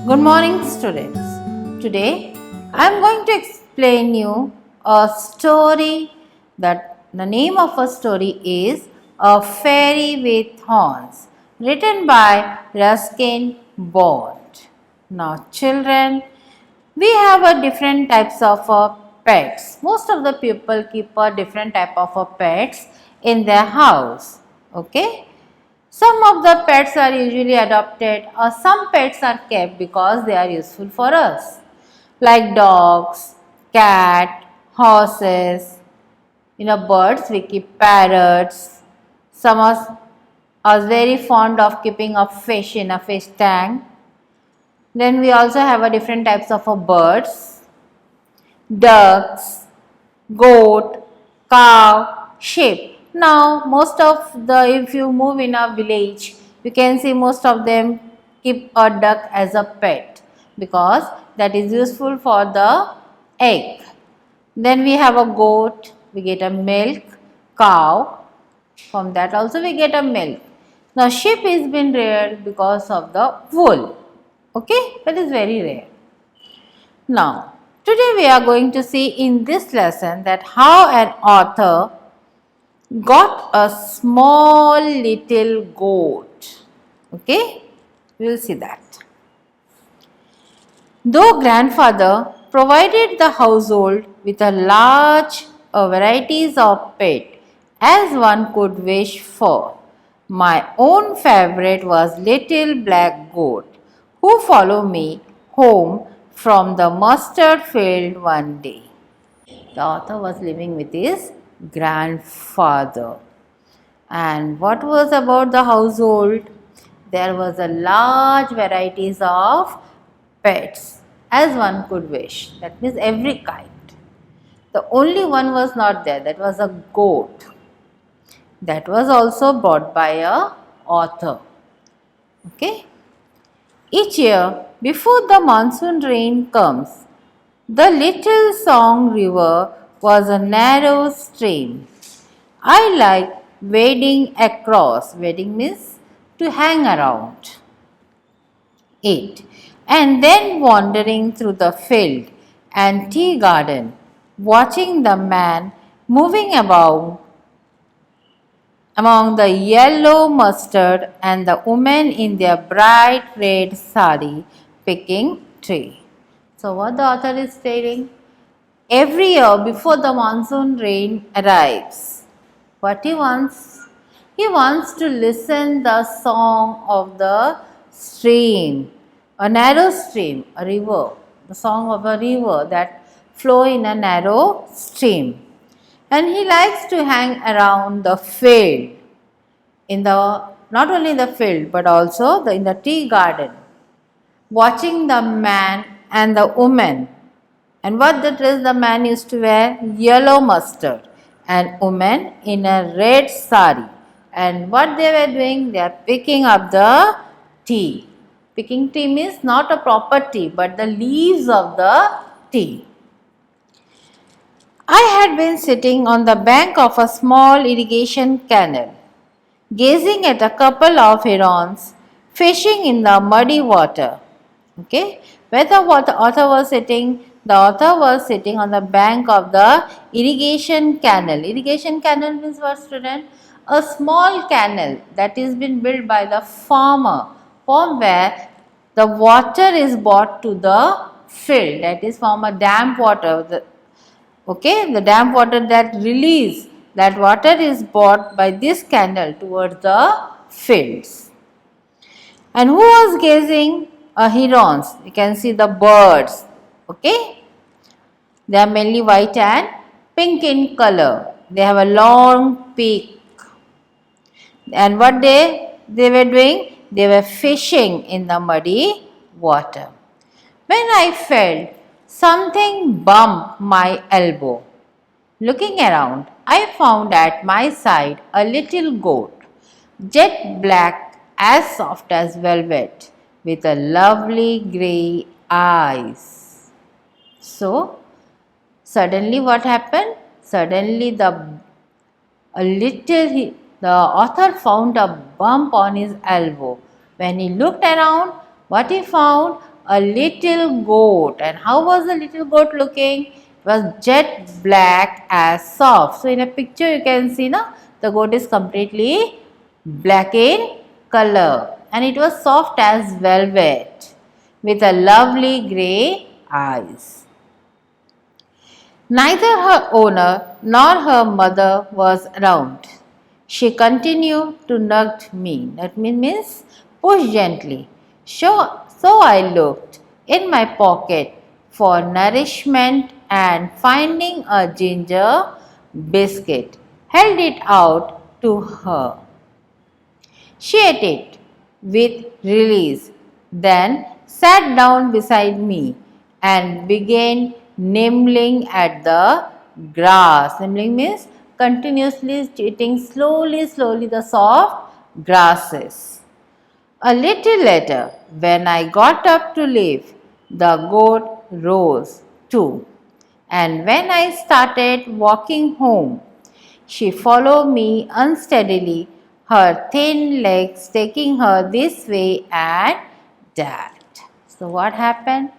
Good morning, students. Today I am going to explain you a story. That the name of a story is A Fairy with Horns, written by Ruskin Bond. Now, children, we have a different types of pets. Most of the people keep a different type of pets in their house. Okay. Some of the pets are usually adopted or some pets are kept because they are useful for us, like dogs, cat, horses. Birds, we keep parrots. Some of us are very fond of keeping a fish in a fish tank. Then we also have a different types of birds, ducks, goat, cow, sheep. Now, most of if you move in a village, you can see most of them keep a duck as a pet because that is useful for the egg. Then we have a goat, we get a milk, cow, from that also we get a milk. Now, sheep is been rare because of the wool, okay, that is very rare. Now, today we are going to see in this lesson that how an author got a small little goat. Okay, we will see that. Though grandfather provided the household with a large varieties of pet as one could wish for, my own favorite was little black goat who followed me home from the mustard field one day. The author was living with his grandfather. And what was about the household? There was a large varieties of pets as one could wish. That means every kind. The only one was not there, that was a goat. That was also brought by a author. Okay. Each year before the monsoon rain comes, the little Song River was a narrow stream. I like wading across. Wading means to hang around it, and then wandering through the field and tea garden, watching the man moving about among the yellow mustard and the women in their bright red sari picking tree. So, what the author is stating? Every year before the monsoon rain arrives, what he wants? He wants to listen the song of the stream, a narrow stream, a river, the song of a river that flow in a narrow stream. And he likes to hang around the field, not only in the field but also in the tea garden, watching the man and the woman. And what the dress the man used to wear? Yellow mustard, and woman in a red sari. And what they were doing? They are picking up the tea. Picking tea means not a proper tea but the leaves of the tea. I had been sitting on the bank of a small irrigation canal, gazing at a couple of herons fishing in the muddy water. Okay, where the author was sitting? The author was sitting on the bank of the irrigation canal. Irrigation canal means what, student? A small canal that is been built by the farmer, from where the water is brought to the field. That is from a damp water. The damp water that release, that water is brought by this canal towards the fields. And who was gazing? Herons. You can see the birds. Okay. They are mainly white and pink in color. They have a long beak. And what they were doing? They were fishing in the muddy water. When I felt something bump my elbow, looking around, I found at my side a little goat, jet black as soft as velvet, with a lovely grey eyes. So, suddenly what happened? Suddenly the author found a bump on his elbow. When he looked around, what he found? a little goat. And how was the little goat looking? It was jet black as soft. So in a picture you can see now the goat is completely black in color and it was soft as velvet with a lovely grey eyes. Neither her owner nor her mother was around. She continued to nudge me. That means push gently. So I looked in my pocket for nourishment and finding a ginger biscuit, held it out to her. She ate it with relish, then sat down beside me and began nibbling at the grass. Nibbling means continuously eating slowly the soft grasses. A little later, when I got up to leave, the goat rose too. And when I started walking home, she followed me unsteadily, her thin legs taking her this way and that. So what happened?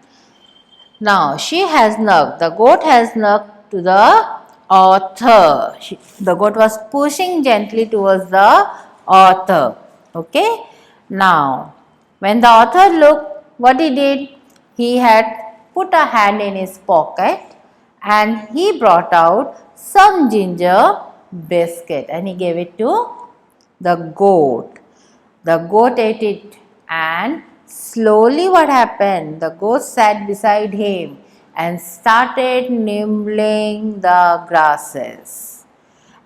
Now she has knocked, the goat has knocked to the author. The goat was pushing gently towards the author. Okay. Now when the author looked, what he did? He had put a hand in his pocket and he brought out some ginger biscuit and he gave it to the goat. The goat ate it and slowly what happened? The goat sat beside him and started nibbling the grasses.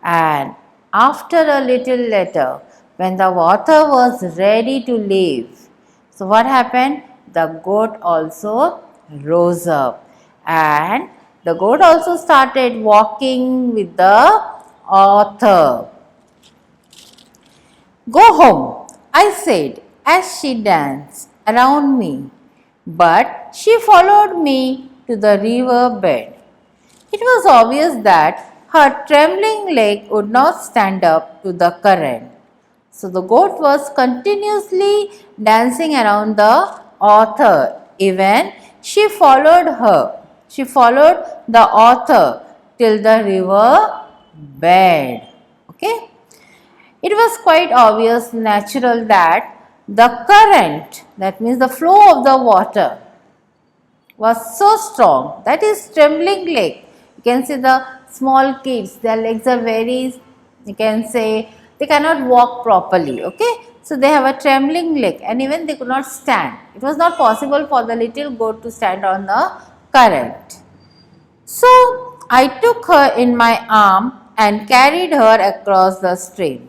And after a little later, when the water was ready to leave, so what happened? The goat also rose up and the goat also started walking with the author. Go home, I said as she danced around me, but she followed me to the river bed. It was obvious that her trembling leg would not stand up to the current. So the goat was continuously dancing around the author. Even she followed her. She followed the author till the river bed. Okay. It was quite obvious, natural that the current, that means the flow of the water, was so strong, that is trembling leg. You can see the small kids, their legs are very, you can say, they cannot walk properly, okay. So they have a trembling leg and even they could not stand. It was not possible for the little goat to stand on the current. So I took her in my arm and carried her across the stream.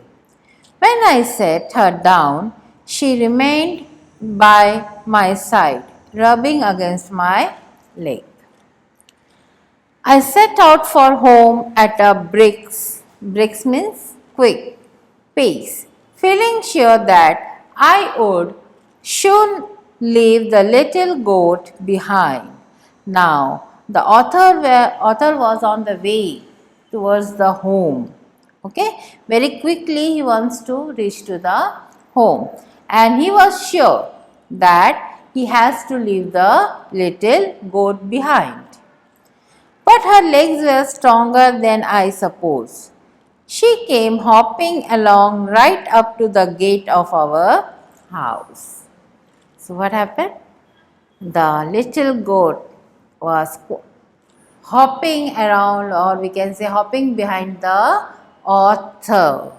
When I set her down, she remained by my side, rubbing against my leg. I set out for home at a brisk means quick, pace, feeling sure that I would soon leave the little goat behind. Now, the author was on the way towards the home. Okay, very quickly he wants to reach to the home and he was sure that he has to leave the little goat behind. But her legs were stronger than I suppose. She came hopping along right up to the gate of our house. So what happened? The little goat was hopping around, or we can say hopping behind the author,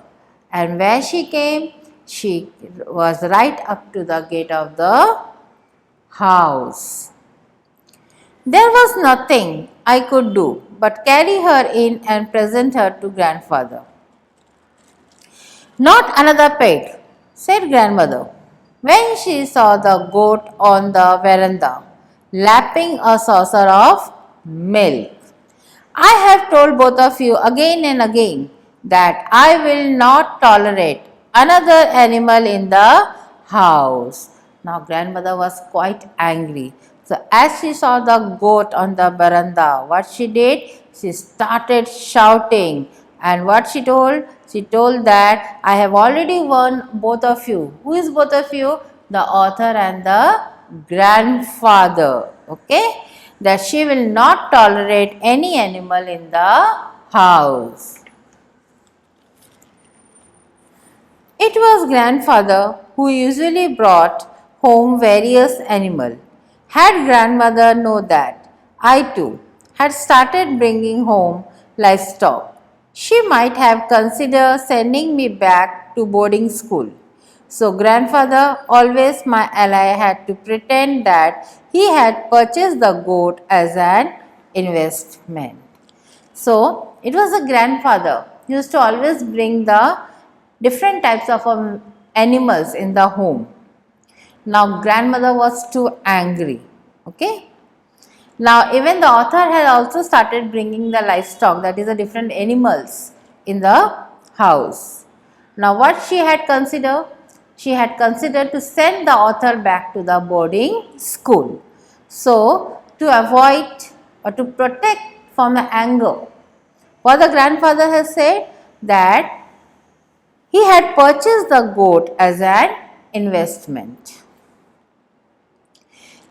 and where she came, she was right up to the gate of the house. There was nothing I could do but carry her in and present her to grandfather. Not another peg, said grandmother, when she saw the goat on the veranda lapping a saucer of milk. I have told both of you again and again that I will not tolerate another animal in the house. Now grandmother was quite angry. So as she saw the goat on the veranda, what she did? She started shouting. And what she told? She told that I have already warned both of you. Who is both of you? The author and the grandfather, okay, that she will not tolerate any animal in the house. It was grandfather who usually brought home various animals. Had grandmother known that, I too had started bringing home livestock, she might have considered sending me back to boarding school. So grandfather, always my ally, had to pretend that he had purchased the goat as an investment. So it was a grandfather who used to always bring the different types of animals in the home. Now grandmother was too angry. Okay. Now even the author had also started bringing the livestock, that is the different animals in the house. Now what she had considered? She had considered to send the author back to the boarding school. So to avoid or to protect from the anger, what the grandfather has said, that he had purchased the goat as an investment.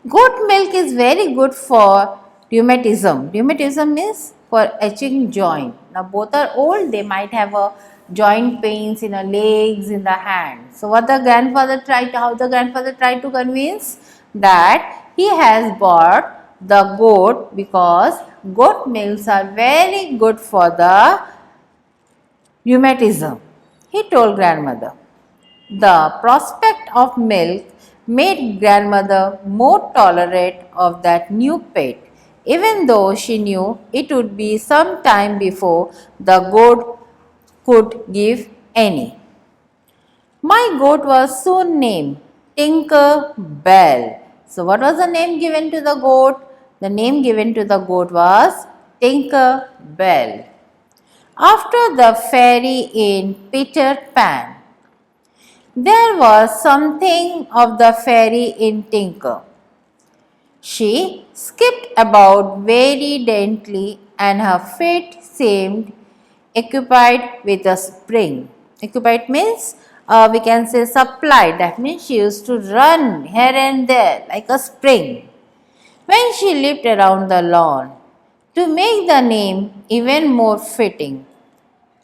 Goat milk is very good for rheumatism. Rheumatism means for itching joint. Now both are old, they might have a joint pains in the legs, in the hand. So what the grandfather tried, how the grandfather tried to convince, that he has bought the goat because goat milks are very good for the rheumatism. He told grandmother. The prospect of milk made grandmother more tolerant of that new pet, even though she knew it would be some time before the goat could give any. My goat was soon named Tinker Bell. So what was the name given to the goat? The name given to the goat was Tinker Bell. After the fairy in Peter Pan, there was something of the fairy in Tinker. She skipped about very daintily, and her feet seemed occupied with a spring. Occupied means we can say supplied. That means she used to run here and there like a spring. When she leaped around the lawn, to make the name even more fitting,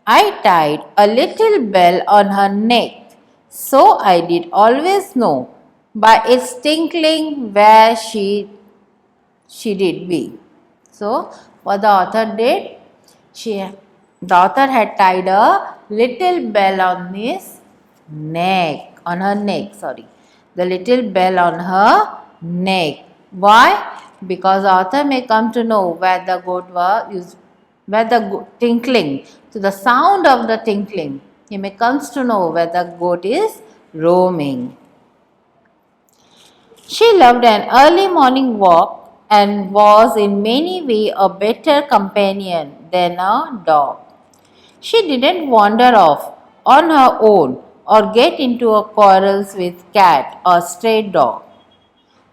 I tied a little bell on her neck, so I did always know by its tinkling where she did be. So what the author did? The author had tied a little bell on his neck, on her neck, sorry. The little bell on her neck. Why? Because the author may come to know where the goat was, where the tinkling, to the sound of the tinkling, he may comes to know where the goat is roaming. She loved an early morning walk and was in many ways a better companion than a dog. She didn't wander off on her own or get into a quarrels with cat or stray dog.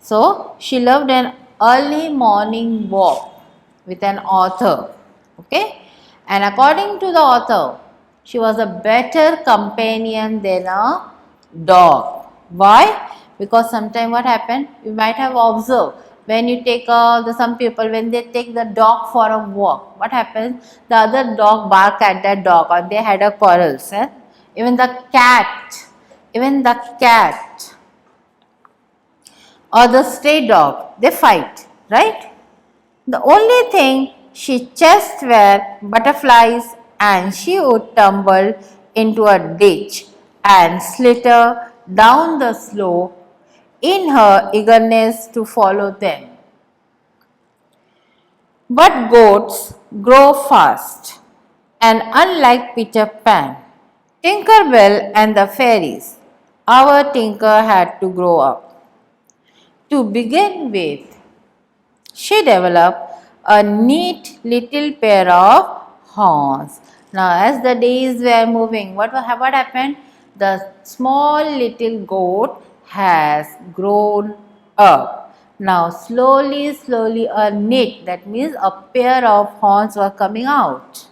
So she loved an early morning walk with an author. Okay, and according to the author, she was a better companion than a dog. Why? Because sometimes what happened, you might have observed, when you take some people, when they take the dog for a walk, what happens? The other dog bark at that dog, or they had a quarrels. Even the cat, or the stray dog, they fight, right? The only thing she chased were butterflies, and she would tumble into a ditch and slither down the slope in her eagerness to follow them. But goats grow fast, and unlike Peter Pan, Tinker Bell and the fairies, our Tinker had to grow up. To begin with, she developed a neat little pair of horns. Now, as the days were moving, what happened? The small little goat has grown up. Now, slowly, a knit, that means a pair of horns were coming out.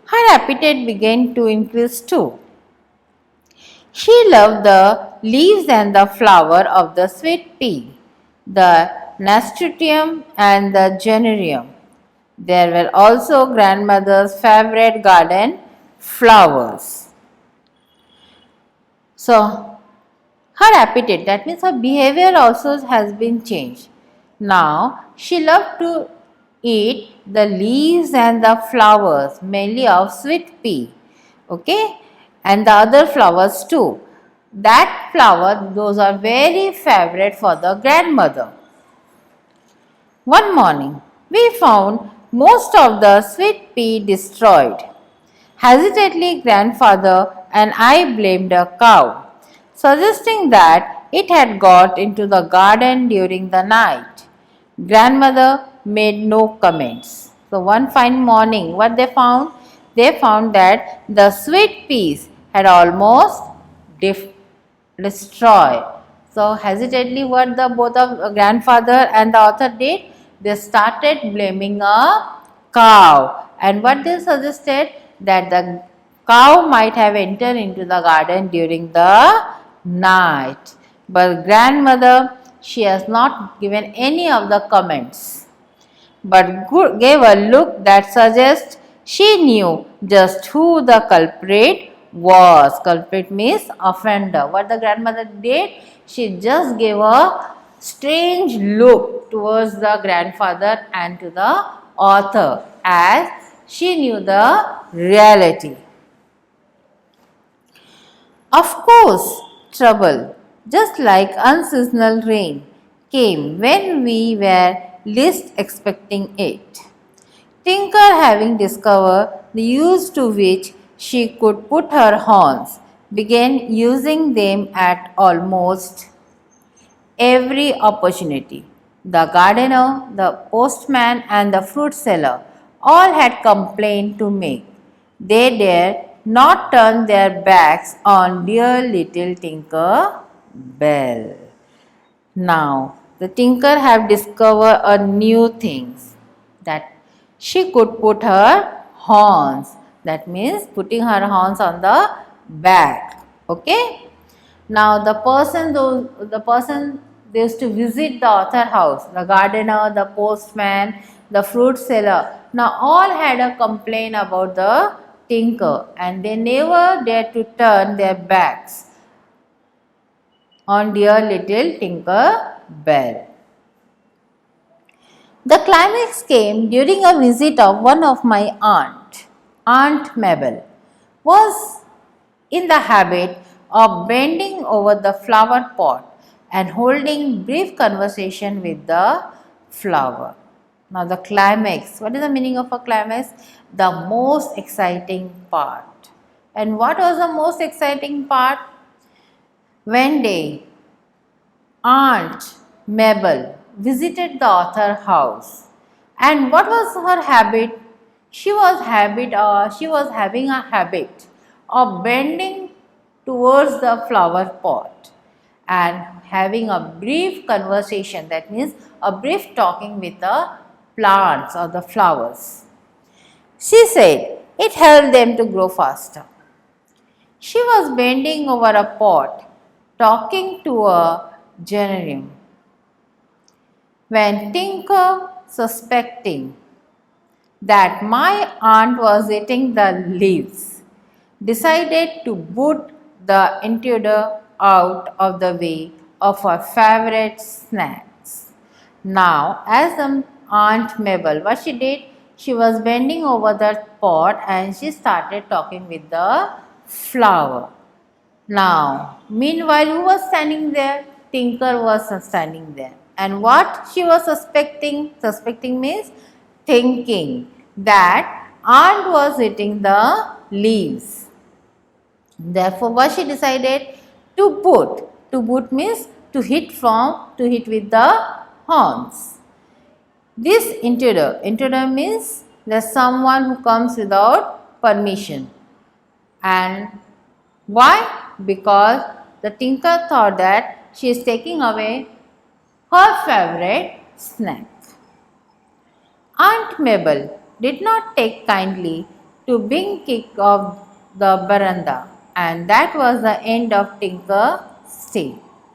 Her appetite began to increase too. She loved the leaves and the flower of the sweet pea, the nasturtium and the generium. There were also grandmother's favorite garden flowers. So, her appetite, that means her behavior also has been changed. Now, she loved to eat the leaves and the flowers, mainly of sweet pea, okay, and the other flowers too. That flower, those are very favorite for the grandmother. One morning, we found most of the sweet pea destroyed. Hesitantly, grandfather and I blamed a cow, suggesting that it had got into the garden during the night. Grandmother made no comments. So, one fine morning, what they found? They found that the sweet peas had almost destroyed. So, hesitantly, what the both of grandfather and the author did? They started blaming a cow. And what they suggested? That the cow might have entered into the garden during the night. But grandmother, she has not given any of the comments, but gave a look that suggests she knew just who the culprit was. Culprit means offender. What the grandmother did? She just gave a strange look towards the grandfather and to the author, as she knew the reality. Of course, trouble, just like unseasonal rain, came when we were least expecting it. Tinker, having discovered the use to which she could put her horns, began using them at almost every opportunity. The gardener, the postman, and the fruit seller all had complaint to make. They dared not turn their backs on dear little Tinker Bell. Now, the tinker have discovered a new things, that she could put her horns. That means putting her horns on the back. Okay. Now the person they used to visit the author house, the gardener, the postman, the fruit seller. Now all had a complaint about the tinker, and they never dared to turn their backs on dear little Tinker Bell. The climax came during a visit of one of my Aunt Mabel was in the habit of bending over the flower pot and holding brief conversation with the flower. Now the climax, what is the meaning of a climax? The most exciting part. And what was the most exciting part? When Aunt Mabel visited the author house, and what was her habit? She was having a habit of bending towards the flower pot and having a brief conversation, that means a brief talking with the plants or the flowers. She said it helped them to grow faster. She was bending over a pot talking to a generium when Tinker, suspecting that my aunt was eating the leaves, decided to boot the intruder out of the way of her favorite snacks. Now, as Aunt Mabel, what she did, she was bending over the pot and she started talking with the flower. Now, meanwhile, who was standing there? Tinker was standing there. And what she was suspecting? Suspecting means thinking that aunt was eating the leaves. Therefore, what she decided? To boot. To boot means to hit with the horns. This intruder means there's someone who comes without permission. And why? Because the tinker thought that she is taking away her favorite snack. Aunt Mabel did not take kindly to being kicked off the veranda And that was the end of Tinker stay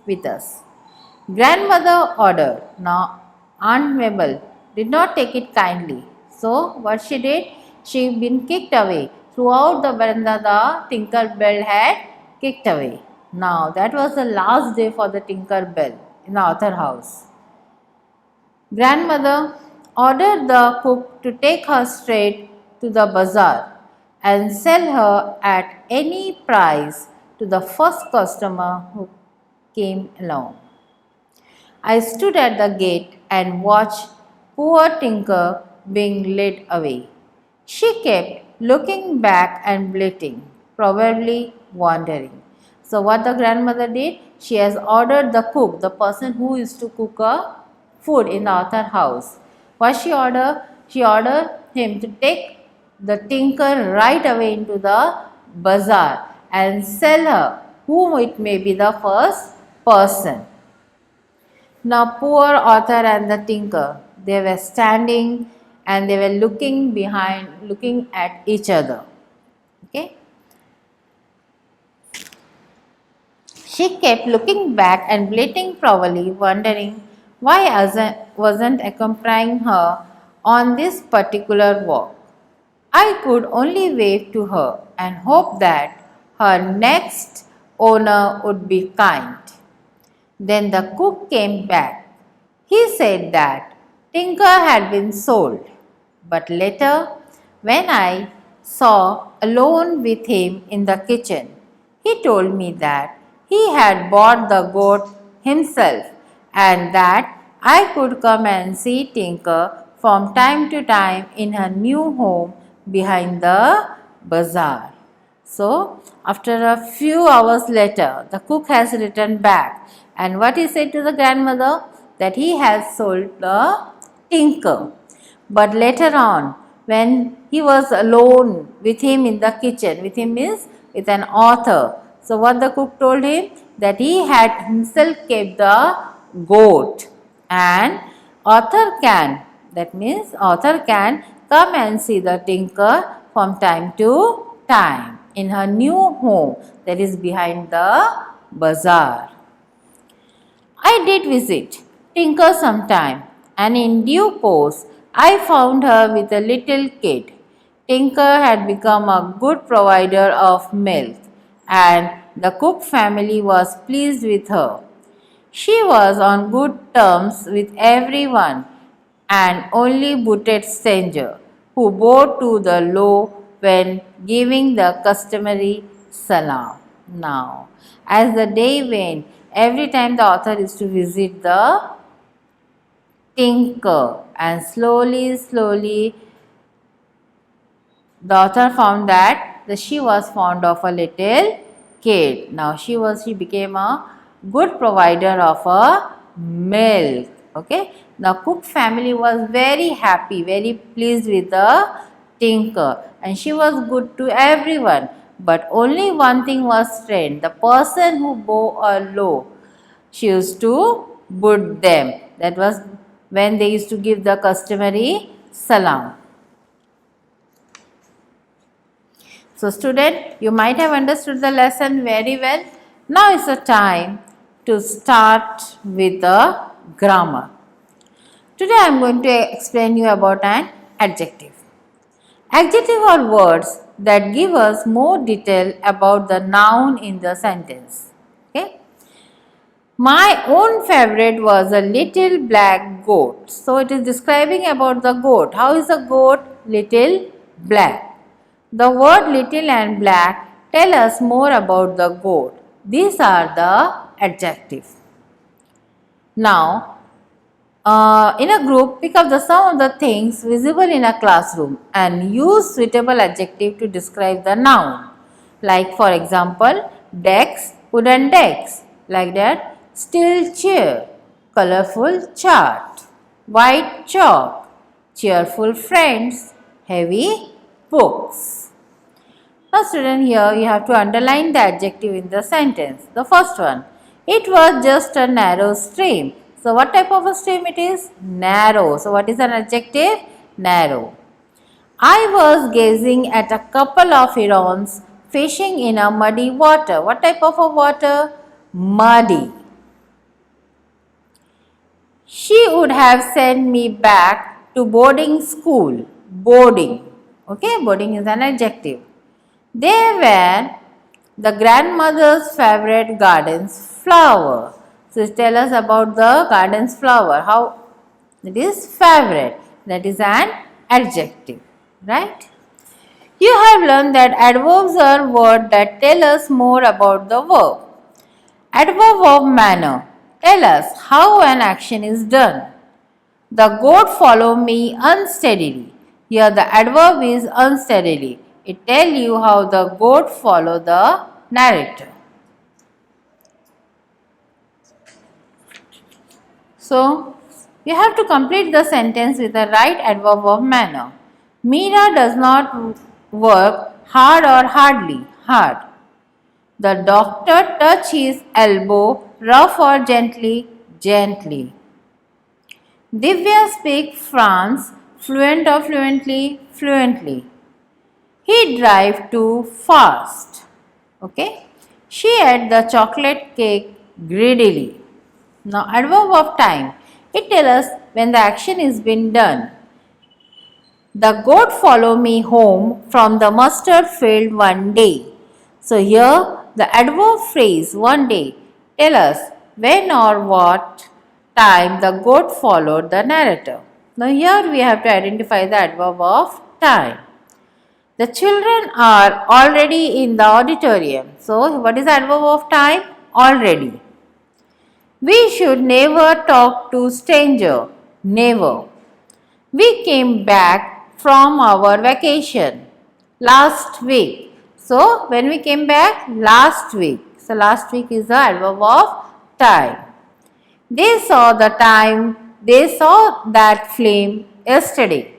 with us. Grandmother ordered. Now Aunt Mabel did not take it kindly. So what she did? She been kicked away. Throughout the veranda, the Tinker Bell had kicked away. Now that was the last day for the Tinker Bell in the Arthur house. Grandmother ordered the cook to take her straight to the bazaar and sell her at any price to the first customer who came along. I stood at the gate and watched poor Tinker being led away. She kept looking back and bleating, probably wondering. So what the grandmother did? She has ordered the cook, the person who used to cook a food in the Arthur house. What she ordered? She ordered him to take the tinker right away into the bazaar and sell her, whom it may be the first person. Now poor Arthur and the tinker, they were standing and they were looking at each other. Okay. She kept looking back and bleating, probably wondering why I wasn't accompanying her on this particular walk. I could only wave to her and hope that her next owner would be kind. Then the cook came back. He said that Tinker had been sold, but later, when I saw alone with him in the kitchen, he told me that he had bought the goat himself and that I could come and see Tinker from time to time in her new home behind the bazaar. So, after a few hours later, the cook has returned back, and what he said to the grandmother? That he has sold the tinker. But later on, when he was alone with him in the kitchen, with him means with an author. So, what the cook told him? That he had himself kept the goat, and author can, that means author can come and see the tinker from time to time in her new home, that is behind the bazaar. I did visit Tinker sometime, and in due course I found her with a little kid. Tinker had become a good provider of milk, and the Cook family was pleased with her. She was on good terms with everyone and only booted stranger who bowed to the low when giving the customary salam. Now, as the day went, every time the author used to visit the tinker, and slowly the author found that she was fond of a little kid. Now she became a good provider of a milk. Okay. Now Cook family was very happy, very pleased with the tinker, and she was good to everyone. But only one thing was strange: the person who bore a low, she used to boot them. That was when they used to give the customary salam. So student, you might have understood the lesson very well. Now is the time to start with the grammar. Today I am going to explain you about an adjective. Adjective are words that give us more detail about the noun in the sentence. Okay. My own favorite was a little black goat. So it is describing about the goat. How is the goat? Little black. The word little and black tell us more about the goat. These are the adjectives. Now, in a group, pick up some of the things visible in a classroom and use suitable adjective to describe the noun. Like for example, decks, wooden decks. Like that, still chair, colorful chart, white chalk, cheerful friends, heavy books. Now student, here you have to underline the adjective in the sentence. The first one, it was just a narrow stream. So what type of a stream it is? Narrow. So what is an adjective? Narrow. I was gazing at a couple of herons fishing in a muddy water. What type of a water? Muddy. She would have sent me back to boarding school. Boarding. Okay, boarding is an adjective. They were the grandmother's favorite garden's flower. So tell us about the garden's flower. How it is favorite. That is an adjective. Right? You have learned that adverbs are words that tell us more about the verb. Adverb of manner. Tell us how an action is done. The goat followed me unsteadily. Here the adverb is unsteadily. It tells you how the goat followed the narrator. So, you have to complete the sentence with the right adverb of manner. Meera does not work hard or hardly. Hard. The doctor touched his elbow rough or gently. Gently. Divya speaks France fluent or fluently. Fluently. He drive too fast. Okay. She ate the chocolate cake greedily. Now adverb of time. It tells us when the action is been done. The goat followed me home from the mustard field one day. So here the adverb phrase one day tell us when or what time the goat followed the narrator. Now here we have to identify the adverb of time. The children are already in the auditorium. So what is the adverb of time? Already. We should never talk to stranger. Never. We came back from our vacation last week. So when we came back? Last week. So last week is the adverb of time. They saw that flame yesterday.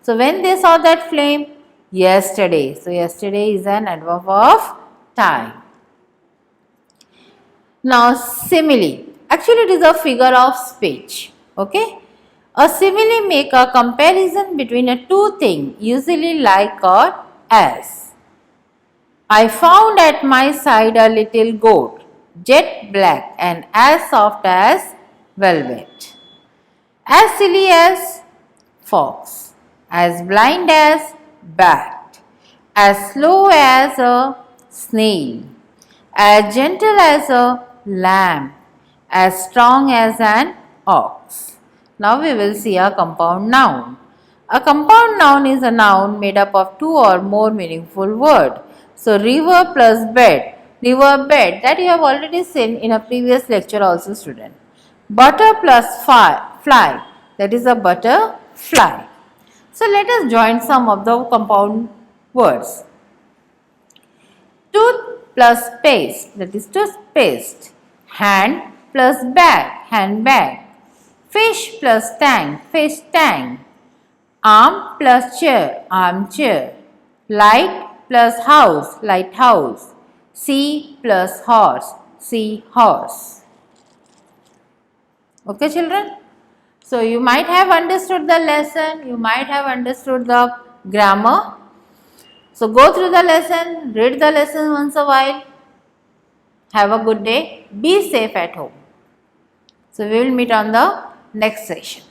So when they saw that flame? Yesterday. So yesterday is an adverb of time. Now simile. Actually it is a figure of speech. Okay. A simile make a comparison between a two things, usually like or as. I found at my side a little goat, jet black and as soft as velvet, as silly as fox, as blind as bat, as slow as a snail, as gentle as a lamb, as strong as an ox. Now we will see a compound noun. A compound noun is a noun made up of two or more meaningful words. So river plus bed. River bed, that you have already seen in a previous lecture also, student. Butter plus fly, that is a butterfly. So let us join some of the compound words. Tooth plus paste, that is toothpaste. Hand plus bag, handbag. Fish plus tank, fish tank. Arm plus chair, armchair. Light plus house, lighthouse. Sea plus horse, sea horse. Okay, children? So you might have understood the lesson, you might have understood the grammar. So go through the lesson, read the lesson once a while. Have a good day. Be safe at home. So we will meet on the next session.